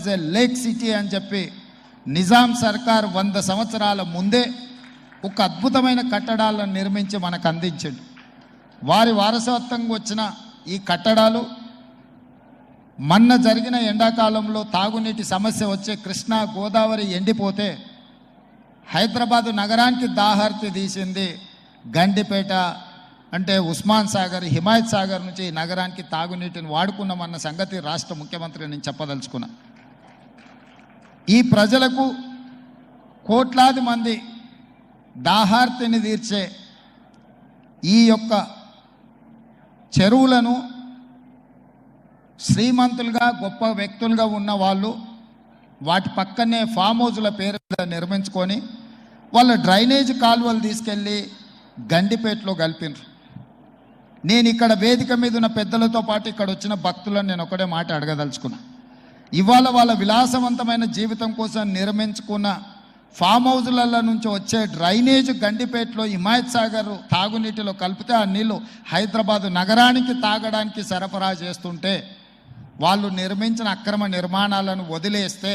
Is a lake city అని చెప్పి నిజాం సర్కార్ 100 సంవత్సరాల ముందే ఒక అద్భుతమైన కట్టడాలను నిర్మించి మనకు అందించాడు. వారి వారసత్వంగా వచ్చిన ఈ కట్టడాలు మొన్న జరిగిన ఎండాకాలంలో తాగునీటి సమస్య వచ్చే కృష్ణా గోదావరి ఎండిపోతే హైదరాబాదు నగరానికి దాహార్తి తీసింది గండిపేట అంటే ఉస్మాన్ సాగర్, హిమాయత్ సాగర్ నుంచి ఈ నగరానికి తాగునీటిని వాడుకున్నామన్న సంగతి రాష్ట్ర ముఖ్యమంత్రి నేను చెప్పదలుచుకున్నా. ఈ ప్రజలకు కోట్లాది మంది దాహార్తిని తీర్చే ఈ యొక్క చెరువులను శ్రీమంతులుగా గొప్ప వ్యక్తులుగా ఉన్న వాళ్ళు వాటి పక్కనే ఫామ్ హౌజ్ల పేరు నిర్మించుకొని వాళ్ళ డ్రైనేజ్ కాలువలు తీసుకెళ్ళి గండిపేటలో కలిపినారు. నేను ఇక్కడ వేదిక మీద ఉన్న పెద్దలతో పాటు ఇక్కడ వచ్చిన భక్తులను నేను ఒకటే మాట అడగదలుచుకున్నా. ఇవాళ వాళ్ళ విలాసవంతమైన జీవితం కోసం నిర్మించుకున్న ఫామ్ హౌజ్ల నుంచి వచ్చే డ్రైనేజ్ గండిపేటలో హిమాయత్ సాగర్ తాగునీటిలో కలిపితే ఆ నీళ్లు హైదరాబాదు నగరానికి తాగడానికి సరఫరా చేస్తుంటే వాళ్ళు నిర్మించిన అక్రమ నిర్మాణాలను వదిలేస్తే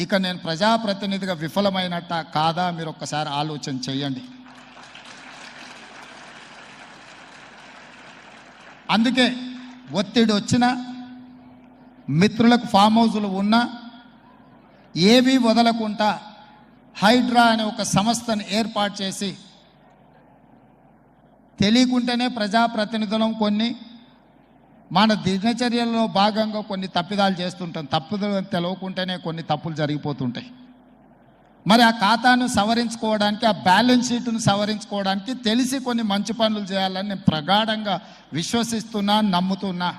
ఇక నేను ప్రజాప్రతినిధిగా విఫలమైనట్ట కాదా మీరు ఒక్కసారి ఆలోచన చేయండి. అందుకే ఒత్తిడి వచ్చిన మిత్రులకు ఫామ్ హౌజులు ఉన్నా ఏవి వదలకుండా హైడ్రా అనే ఒక సంస్థను ఏర్పాటు చేసి తెలియకుంటేనే ప్రజాప్రతినిధులం కొన్ని మన దినచర్యల్లో భాగంగా కొన్ని తప్పిదాలు చేస్తుంటాం. తప్పులు తెలవకుంటేనే కొన్ని తప్పులు జరిగిపోతుంటాయి. మరి ఆ ఖాతాను సవరించుకోవడానికి, ఆ బ్యాలెన్స్ షీట్ను సవరించుకోవడానికి తెలిసి కొన్ని మంచి పనులు చేయాలని నేను ప్రగాఢంగా విశ్వసిస్తున్నా, నమ్ముతున్నా.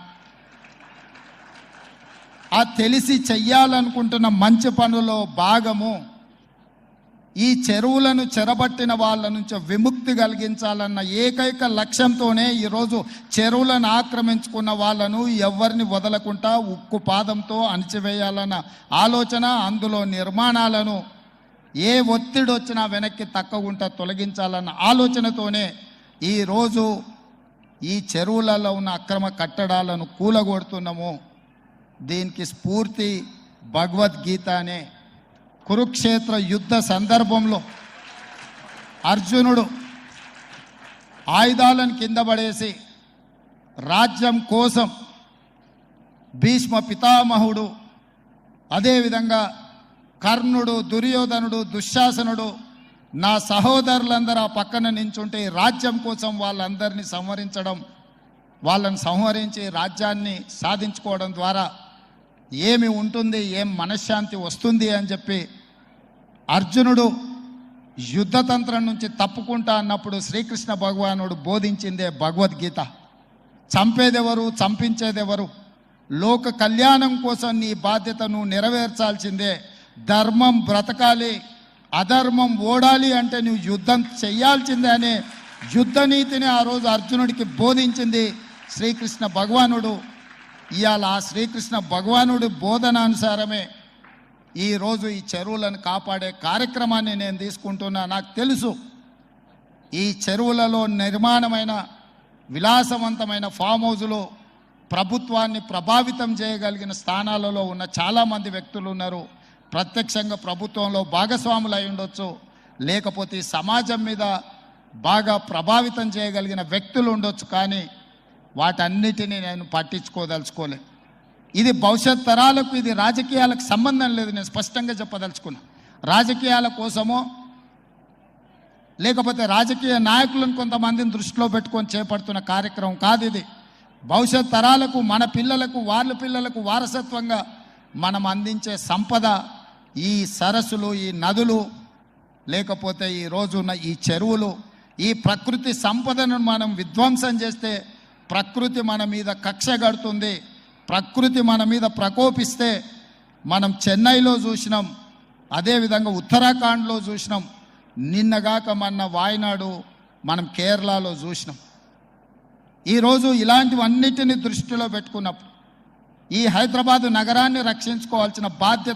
ఆ తెలిసి చెయ్యాలనుకుంటున్న మంచి పనులో భాగము ఈ చెరువులను చెరబట్టిన వాళ్ళ నుంచి విముక్తి కలిగించాలన్న ఏకైక లక్ష్యంతోనే ఈరోజు చెరువులను ఆక్రమించుకున్న వాళ్ళను ఎవరిని వదలకుండా ఉక్కు పాదంతో అణిచివేయాలన్న ఆలోచన, అందులో నిర్మాణాలను ఏ ఒత్తిడి వచ్చినా వెనక్కి తక్కకుండా తొలగించాలన్న ఆలోచనతోనే ఈరోజు ఈ చెరువులలో ఉన్న అక్రమ కట్టడాలను కూలగొడుతున్నాము. దీనికి స్ఫూర్తి భగవద్గీత అనే కురుక్షేత్ర యుద్ధ సందర్భంలో అర్జునుడు ఆయుధాలను కింద పడేసి రాజ్యం కోసం భీష్మ పితామహుడు, అదేవిధంగా కర్ణుడు, దుర్యోధనుడు, దుశ్శాసనుడు నా సహోదరులందరూ ఆ పక్కన నించుంటే రాజ్యం కోసం వాళ్ళందరినీ సంహరించడం, వాళ్ళని సంహరించి రాజ్యాన్ని సాధించుకోవడం ద్వారా ఏమి ఉంటుంది, ఏం మనశ్శాంతి వస్తుంది అని చెప్పి అర్జునుడు యుద్ధతంత్రం నుంచి తప్పుకుంటా అన్నప్పుడు శ్రీకృష్ణ భగవానుడు బోధించిందే భగవద్గీత. చంపేదెవరు, చంపించేదెవరు, లోక కళ్యాణం కోసం నీ బాధ్యతను నెరవేర్చాల్సిందే. ధర్మం బ్రతకాలి, అధర్మం ఓడాలి అంటే నువ్వు యుద్ధం చెయ్యాల్సిందే అనే యుద్ధ నీతిని ఆ రోజు అర్జునుడికి బోధించింది శ్రీకృష్ణ భగవానుడు. ఇవాళ ఆ శ్రీకృష్ణ భగవానుడి బోధనానుసారమే ఈరోజు ఈ చెరువులను కాపాడే కార్యక్రమాన్ని నేను తీసుకుంటున్నా. నాకు తెలుసు ఈ చెరువులలో నిర్మాణమైన విలాసవంతమైన ఫామ్ హౌజులు ప్రభుత్వాన్ని ప్రభావితం చేయగలిగిన స్థానాలలో ఉన్న చాలామంది వ్యక్తులు ఉన్నారు. ప్రత్యక్షంగా ప్రభుత్వంలో భాగస్వాములు అయి ఉండొచ్చు, లేకపోతే సమాజం మీద బాగా ప్రభావితం చేయగలిగిన వ్యక్తులు ఉండొచ్చు. కానీ వాటన్నిటినీ నేను పట్టించుకోదలుచుకోలే. ఇది భవిష్యత్ తరాలకు, ఇది రాజకీయాలకు సంబంధం లేదు. నేను స్పష్టంగా చెప్పదలుచుకున్నా. రాజకీయాల కోసమో లేకపోతే రాజకీయ నాయకులను కొంతమందిని దృష్టిలో పెట్టుకొని చేపడుతున్న కార్యక్రమం కాదు ఇది. భవిష్యత్ తరాలకు, మన పిల్లలకు, వాళ్ళ పిల్లలకు వారసత్వంగా మనం అందించే సంపద ఈ సరస్సులు, ఈ నదులు, లేకపోతే ఈ రోజున్న ఈ చెరువులు. ఈ ప్రకృతి సంపదను మనం విధ్వంసం చేస్తే ప్రకృతి మన మీద కక్ష కడుతుంది. ప్రకృతి మన మీద ప్రకోపిస్తే మనం చెన్నైలో చూసినాం, అదేవిధంగా ఉత్తరాఖండ్లో చూసినాం, నిన్నగాక మొన్న వాయనాడు మనం కేరళలో చూసినాం. ఈరోజు ఇలాంటివన్నిటిని దృష్టిలో పెట్టుకున్నప్పుడు ఈ హైదరాబాదు నగరాన్ని రక్షించుకోవాల్సిన బాధ్యత